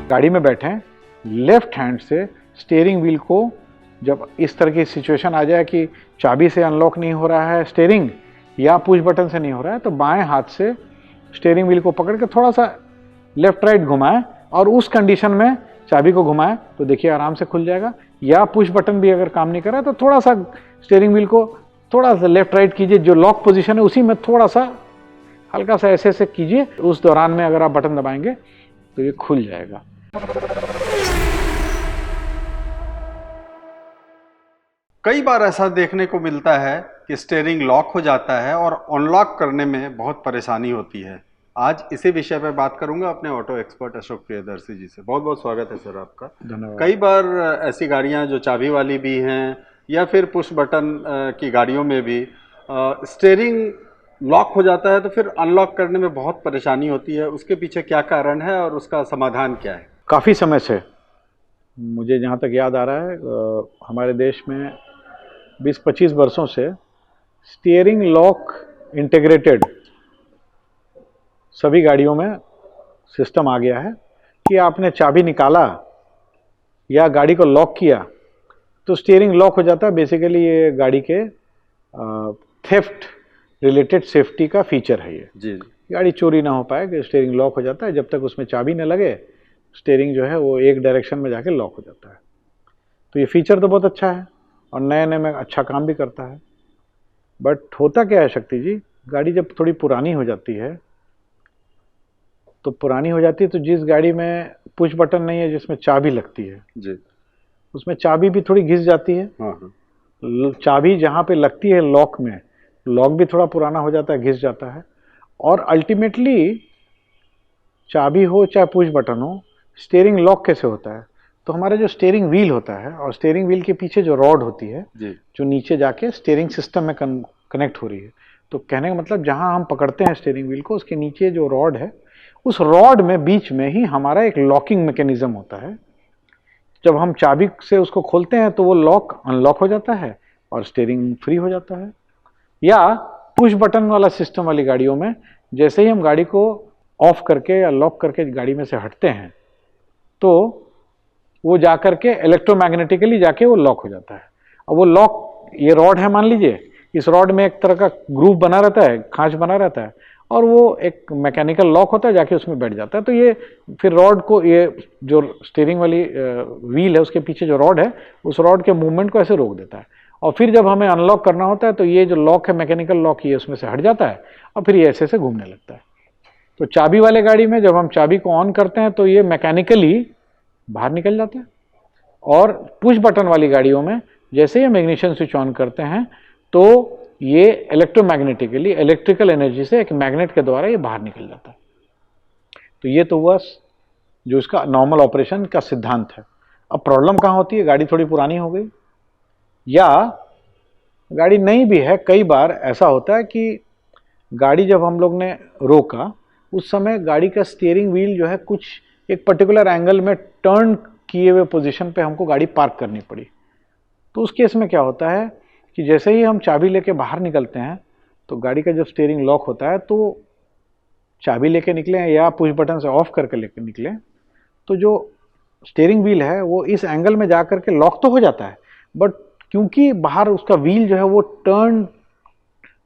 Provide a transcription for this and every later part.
गाड़ी में बैठें, लेफ्ट हैंड से स्टीयरिंग व्हील को, जब इस तरह की सिचुएशन आ जाए कि चाबी से अनलॉक नहीं हो रहा है स्टीयरिंग या पुश बटन से नहीं हो रहा है, तो बाएं हाथ से स्टीयरिंग व्हील को पकड़ के थोड़ा सा लेफ्ट राइट घुमाएं और उस कंडीशन में चाबी को घुमाएं तो देखिए आराम से खुल जाएगा। या पुश बटन भी अगर काम नहीं कर रहा है तो थोड़ा सा स्टीयरिंग व्हील को थोड़ा सा लेफ्ट राइट कीजिए, जो लॉक पोजीशन है उसी में थोड़ा सा हल्का सा ऐसे ऐसे कीजिए। उस दौरान में अगर आप बटन दबाएंगे तो ये खुल जाएगा। कई बार ऐसा देखने को मिलता है कि स्टीयरिंग लॉक हो जाता है और अनलॉक करने में बहुत परेशानी होती है। आज इसी विषय पर बात करूंगा अपने ऑटो एक्सपर्ट अशोक प्रियदर्शी जी से। बहुत बहुत स्वागत है सर आपका। धन्यवाद। कई बार ऐसी गाड़ियां जो चाबी वाली भी हैं या फिर पुश बटन की गाड़ियों में भी स्टीयरिंग लॉक हो जाता है तो फिर अनलॉक करने में बहुत परेशानी होती है। उसके पीछे क्या कारण है और उसका समाधान क्या है? काफ़ी समय से मुझे जहाँ तक याद आ रहा है हमारे देश में 20-25 वर्षों से स्टीयरिंग लॉक इंटीग्रेटेड सभी गाड़ियों में सिस्टम आ गया है कि आपने चाबी निकाला या गाड़ी को लॉक किया तो स्टीयरिंग लॉक हो जाता है। बेसिकली ये गाड़ी के थेफ्ट रिलेटेड सेफ्टी का फीचर है। ये जी, गाड़ी चोरी ना हो पाए कि स्टीयरिंग लॉक हो जाता है। जब तक उसमें चाबी न लगे स्टीयरिंग जो है वो एक डायरेक्शन में जाके लॉक हो जाता है। तो ये फीचर तो बहुत अच्छा है और नए नए में अच्छा काम भी करता है। बट होता क्या है शक्ति जी, गाड़ी जब थोड़ी पुरानी हो जाती है तो जिस गाड़ी में पुश बटन नहीं है, जिसमें चाबी लगती है जी, उसमें चाबी भी थोड़ी घिस जाती है। चाबी जहाँ पे लगती है लॉक में, लॉक भी थोड़ा पुराना हो जाता है, घिस जाता है। और अल्टीमेटली चाबी हो चाहे पुश बटन हो, स्टीयरिंग लॉक कैसे होता है? तो हमारा जो स्टीयरिंग व्हील होता है और स्टीयरिंग व्हील के पीछे जो रॉड होती है जो नीचे जाके स्टीयरिंग सिस्टम में कनेक्ट हो रही है। तो कहने का मतलब जहां हम पकड़ते हैं स्टीयरिंग व्हील को, उसके नीचे जो रॉड है, उस रॉड में बीच में ही हमारा एक लॉकिंग मैकेनिज्म होता है। जब हम चाबी से उसको खोलते हैं तो वो लॉक अनलॉक हो जाता है और स्टीयरिंग फ्री हो जाता है। या पुश बटन वाला सिस्टम वाली गाड़ियों में जैसे ही हम गाड़ी को ऑफ करके या लॉक करके गाड़ी में से हटते हैं तो वो जाकर के इलेक्ट्रोमैग्नेटिकली जाके वो लॉक हो जाता है। और वो लॉक, ये रॉड है मान लीजिए, इस रॉड में एक तरह का ग्रूव बना रहता है, खांच बना रहता है और वो एक मैकेनिकल लॉक होता है, जाके उसमें बैठ जाता है। तो ये फिर रॉड को, ये जो स्टीयरिंग वाली व्हील है उसके पीछे जो रॉड है, उस रॉड के मूवमेंट को ऐसे रोक देता है। और फिर जब हमें अनलॉक करना होता है तो ये जो लॉक है मैकेनिकल लॉक, ये उसमें से हट जाता है और फिर ये ऐसे ऐसे घूमने लगता है। तो चाबी वाले गाड़ी में जब हम चाबी को ऑन करते हैं तो ये मैकेनिकली बाहर निकल जाता है। और पुश बटन वाली गाड़ियों में जैसे ही हम इग्निशन स्विच ऑन करते हैं तो ये इलेक्ट्रोमैग्नेटिकली, इलेक्ट्रिकल एनर्जी से एक मैग्नेट के द्वारा ये बाहर निकल जाता है। तो ये तो हुआ जो इसका नॉर्मल ऑपरेशन का सिद्धांत है। अब प्रॉब्लम कहाँ होती है? गाड़ी थोड़ी पुरानी हो गई या गाड़ी नई भी है। कई बार ऐसा होता है कि गाड़ी जब हम लोग ने रोका उस समय गाड़ी का स्टीयरिंग व्हील जो है कुछ एक पर्टिकुलर एंगल में टर्न किए हुए पोजीशन पे हमको गाड़ी पार्क करनी पड़ी। तो उस केस में क्या होता है कि जैसे ही हम चाबी लेके बाहर निकलते हैं तो गाड़ी का जब स्टीयरिंग लॉक होता है तो चाबी लेके निकले या पुश बटन से ऑफ करके लेके निकले तो जो स्टीयरिंग व्हील है वो इस एंगल में जा करके लॉक तो हो जाता है, बट क्योंकि बाहर उसका व्हील जो है वो टर्न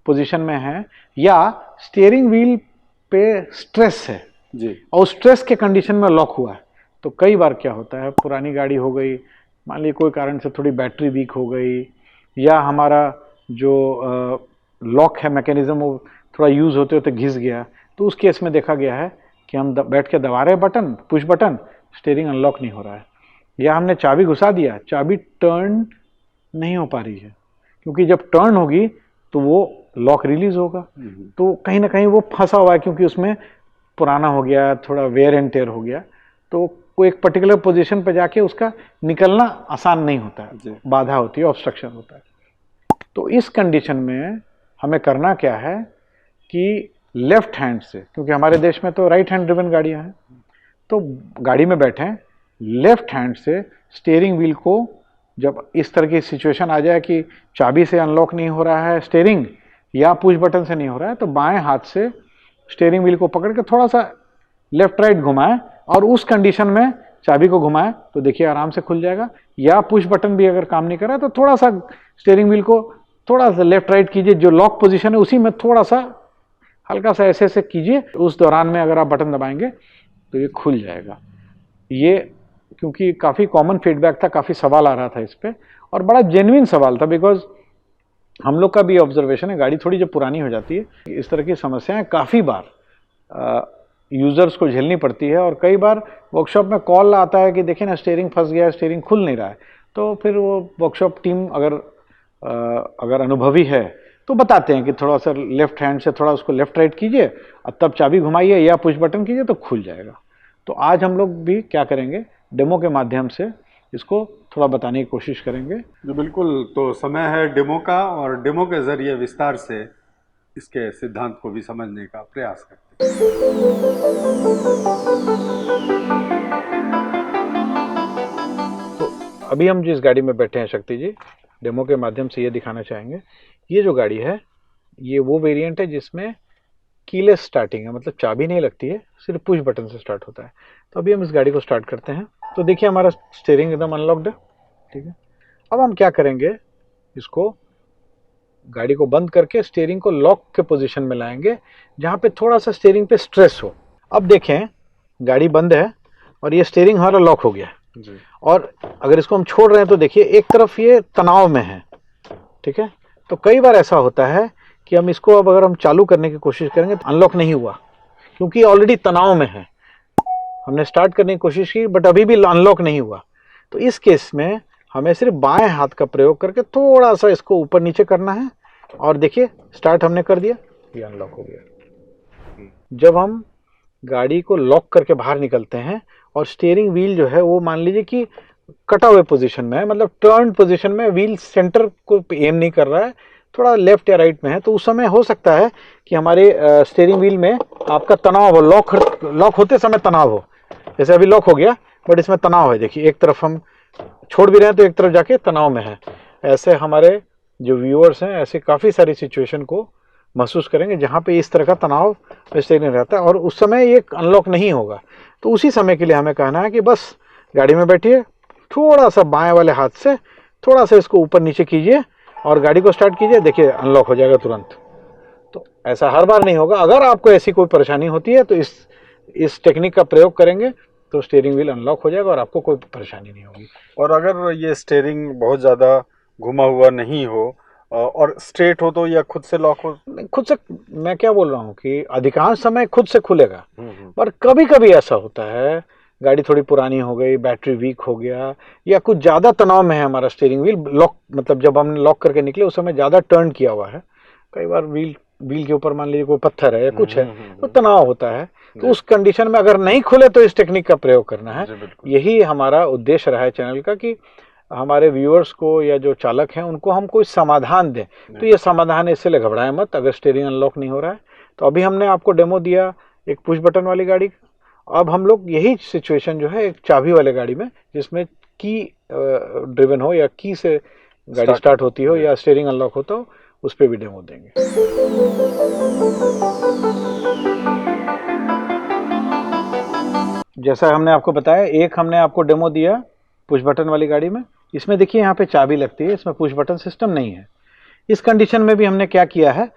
पोजीशन में है या स्टीयरिंग व्हील पे स्ट्रेस है जी, और स्ट्रेस के कंडीशन में लॉक हुआ है। तो कई बार क्या होता है, पुरानी गाड़ी हो गई, मान लीजिए कोई कारण से थोड़ी बैटरी वीक हो गई या हमारा जो लॉक है मैकेनिज्म वो थोड़ा यूज़ होते होते घिस गया, तो उस केस में देखा गया है कि हम बैठ के दबा रहे button, push button, steering unlock नहीं हो रहा है। या हमने चाबी घुसा दिया, चाबी टर्न नहीं हो पा रही है, क्योंकि जब टर्न होगी तो वो लॉक रिलीज होगा। तो कहीं ना कहीं वो फंसा हुआ है क्योंकि उसमें पुराना हो गया, थोड़ा वेयर एंड टेयर हो गया, तो कोई एक पर्टिकुलर पोजीशन पे जाके उसका निकलना आसान नहीं होता है, बाधा होती है, ऑब्स्ट्रक्शन होता है। तो इस कंडीशन में हमें करना क्या है कि लेफ्ट हैंड से, क्योंकि हमारे देश में तो राइट हैंड ड्रिवन गाड़ियां हैं, तो गाड़ी में बैठें, लेफ्ट हैंड से स्टीयरिंग व्हील को, जब इस तरह की सिचुएशन आ जाए कि चाबी से अनलॉक नहीं हो रहा है स्टीयरिंग या पुश बटन से नहीं हो रहा है, तो बाएं हाथ से स्टीयरिंग व्हील को पकड़ के थोड़ा सा लेफ्ट राइट घुमाएं और उस कंडीशन में चाबी को घुमाएं तो देखिए आराम से खुल जाएगा। या पुश बटन भी अगर काम नहीं कर रहा है तो थोड़ा सा स्टीयरिंग व्हील को थोड़ा सा लेफ्ट राइट कीजिए, जो लॉक पोजीशन है उसी में थोड़ा सा हल्का सा ऐसे ऐसे कीजिए, उस दौरान में अगर आप बटन दबाएंगे तो ये खुल जाएगा। ये क्योंकि काफ़ी कॉमन फीडबैक था, काफ़ी सवाल आ रहा था इस पर, और बड़ा जेन्युइन सवाल था, बिकॉज हम लोग का भी ऑब्जर्वेशन है, गाड़ी थोड़ी जब पुरानी हो जाती है इस तरह की समस्याएं काफ़ी बार यूज़र्स को झेलनी पड़ती है। और कई बार वर्कशॉप में कॉल आता है कि देखिए ना स्टीयरिंग फंस गया है, स्टीयरिंग खुल नहीं रहा है, तो फिर वो वर्कशॉप टीम अगर अनुभवी है तो बताते हैं कि थोड़ा सा लेफ्ट हैंड से थोड़ा उसको लेफ्ट राइट कीजिए और तब चाबी घुमाइए या पुश बटन कीजिए तो खुल जाएगा। तो आज हम लोग भी क्या करेंगे, डेमो के माध्यम से इसको थोड़ा बताने की कोशिश करेंगे। जी बिल्कुल, तो समय है डेमो का, और डेमो के ज़रिए विस्तार से इसके सिद्धांत को भी समझने का प्रयास करते हैं। तो अभी हम जिस गाड़ी में बैठे हैं शक्ति जी, डेमो के माध्यम से ये दिखाना चाहेंगे, ये जो गाड़ी है ये वो वेरिएंट है जिसमें कीलेस स्टार्टिंग है, मतलब चाबी नहीं लगती है, सिर्फ पुश बटन से स्टार्ट होता है। तो अभी हम इस गाड़ी को स्टार्ट करते हैं। तो देखिए हमारा स्टीयरिंग एकदम अनलॉक्ड है, ठीक है। अब हम क्या करेंगे, इसको गाड़ी को बंद करके स्टीयरिंग को लॉक के पोजीशन में लाएंगे जहाँ पे थोड़ा सा स्टीयरिंग पे स्ट्रेस हो। अब देखें गाड़ी बंद है और ये स्टीयरिंग हमारा लॉक हो गया है, और अगर इसको हम छोड़ रहे हैं तो देखिए एक तरफ ये तनाव में है, ठीक है। तो कई बार ऐसा होता है कि हम इसको अब अगर हम चालू करने की कोशिश करेंगे तो अनलॉक नहीं हुआ, क्योंकि ऑलरेडी तनाव में है। हमने स्टार्ट करने की कोशिश की बट अभी भी अनलॉक नहीं हुआ। तो इस केस में हमें सिर्फ बाएं हाथ का प्रयोग करके थोड़ा सा इसको ऊपर नीचे करना है, और देखिए स्टार्ट हमने कर दिया, ये अनलॉक हो गया। जब हम गाड़ी को लॉक करके बाहर निकलते हैं और स्टीयरिंग व्हील जो है वो मान लीजिए कि कटा हुए पोजीशन में है, मतलब टर्न पोजीशन में, व्हील सेंटर को एम नहीं कर रहा है, थोड़ा लेफ्ट या राइट में है, तो उस समय हो सकता है कि हमारे स्टीयरिंग व्हील में आपका तनाव हो, लॉक होते समय तनाव हो। जैसे अभी लॉक हो गया बट इसमें तनाव है, देखिए एक तरफ हम छोड़ भी रहे हैं तो एक तरफ जाके तनाव में है। ऐसे हमारे जो व्यूअर्स हैं ऐसे काफ़ी सारी सिचुएशन को महसूस करेंगे जहाँ पे इस तरह का तनाव स्टीयरिंग रहता है और उस समय ये अनलॉक नहीं होगा। तो उसी समय के लिए हमें कहना है कि बस गाड़ी में बैठिए, थोड़ा सा बाएं वाले हाथ से थोड़ा सा इसको ऊपर नीचे कीजिए और गाड़ी को स्टार्ट कीजिए, देखिए अनलॉक हो जाएगा तुरंत। तो ऐसा हर बार नहीं होगा, अगर आपको ऐसी कोई परेशानी होती है तो इस टेक्निक का प्रयोग करेंगे तो स्टीयरिंग व्हील अनलॉक हो जाएगा और आपको कोई परेशानी नहीं होगी। और अगर ये स्टीयरिंग बहुत ज़्यादा घुमा हुआ नहीं हो और स्ट्रेट हो तो या खुद से लॉक हो? खुद से, मैं क्या बोल रहा हूँ कि अधिकांश समय खुद से खुलेगा, पर कभी कभी ऐसा होता है गाड़ी थोड़ी पुरानी हो गई, बैटरी वीक हो गया, या कुछ ज़्यादा तनाव में है हमारा स्टीयरिंग व्हील, लॉक मतलब जब हमने लॉक करके निकले उस समय ज़्यादा टर्न किया हुआ है, कई बार व्हील के ऊपर मान लीजिए कोई पत्थर है या कुछ है तो तनाव होता है। तो उस कंडीशन में अगर नहीं खुले तो इस टेक्निक का प्रयोग करना है। यही हमारा उद्देश्य रहा है चैनल का कि हमारे व्यूअर्स को या जो चालक हैं उनको हम कोई समाधान दें। तो ये समाधान है, इससे घबराएं मत अगर स्टीयरिंग अनलॉक नहीं हो रहा है। तो अभी हमने आपको डेमो दिया एक पुश बटन वाली गाड़ी, अब हम लोग यही सिचुएशन जो है एक चाबी वाले गाड़ी में जिसमें की ड्रिवन हो या की से गाड़ी स्टार्ट होती हो या स्टीयरिंग अनलॉक होता हो, उस पर भी डेमो देंगे। जैसा हमने आपको बताया, एक हमने आपको डेमो दिया पुश बटन वाली गाड़ी में, इसमें देखिए यहाँ पे चाबी लगती है, इसमें पुश बटन सिस्टम नहीं है। इस कंडीशन में भी हमने क्या किया है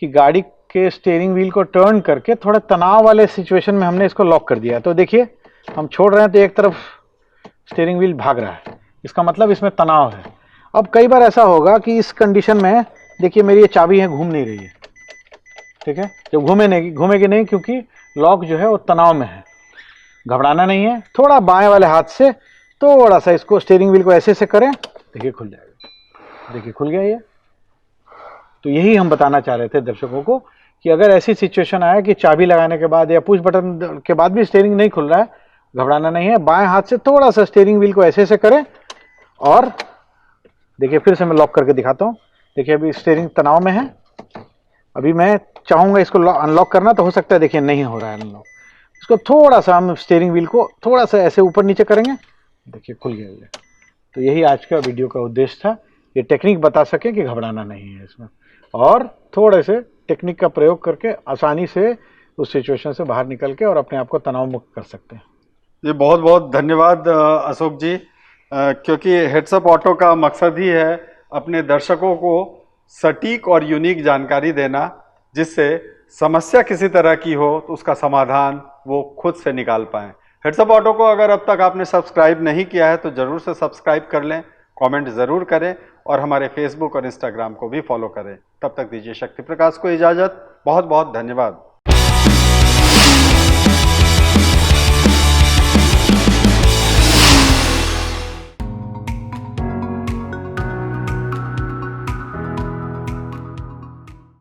कि गाड़ी के स्टीयरिंग व्हील को टर्न करके थोड़ा तनाव वाले सिचुएशन में हमने इसको लॉक कर दिया। तो देखिए हम छोड़ रहे हैं तो एक तरफ स्टीयरिंग व्हील भाग रहा है, इसका मतलब इसमें तनाव है। अब कई बार ऐसा होगा कि इस कंडीशन में देखिए मेरी ये चाबी है, घूम नहीं रही है, ठीक है, जब घूमेगी नहीं क्योंकि लॉक जो है वो तनाव में है। घबराना नहीं है, थोड़ा बाएं वाले हाथ से थोड़ा सा इसको स्टीयरिंग व्हील को ऐसे से करें, देखिए खुल जाएगा, देखिए खुल गया ये। तो यही हम बताना चाह रहे थे दर्शकों को कि अगर ऐसी सिचुएशन आए कि चाबी लगाने के बाद या पुश बटन के बाद भी स्टीयरिंग नहीं खुल रहा है, घबराना नहीं है, बाएं हाथ से थोड़ा सा स्टीयरिंग व्हील को ऐसे से करें और देखिए फिर से मैं लॉक करके दिखाता हूँ। देखिए अभी स्टीयरिंग तनाव में है, अभी मैं चाहूँगा इसको अनलॉक करना तो हो सकता है देखिए नहीं हो रहा है अनलॉक। इसको थोड़ा सा हम स्टीयरिंग व्हील को थोड़ा सा ऐसे ऊपर नीचे करेंगे, देखिए खुल गया ये। तो यही आज का वीडियो का उद्देश्य था, ये टेक्निक बता सके कि घबराना नहीं है इसमें, और थोड़े से टेक्निक का प्रयोग करके आसानी से उस सिचुएशन से बाहर निकल के और अपने आप को तनाव मुक्त कर सकते हैं। जी बहुत बहुत धन्यवाद अशोक जी, क्योंकि हेड्सअप ऑटो का मकसद ही है अपने दर्शकों को सटीक और यूनिक जानकारी देना, जिससे समस्या किसी तरह की हो तो उसका समाधान वो खुद से निकाल पाएं। हेड्सअप ऑटो को अगर अब तक आपने सब्सक्राइब नहीं किया है तो ज़रूर से सब्सक्राइब कर लें, कमेंट ज़रूर करें और हमारे फेसबुक और इंस्टाग्राम को भी फॉलो करें। तब तक दीजिए शक्ति प्रकाश को इजाज़त। बहुत बहुत धन्यवाद।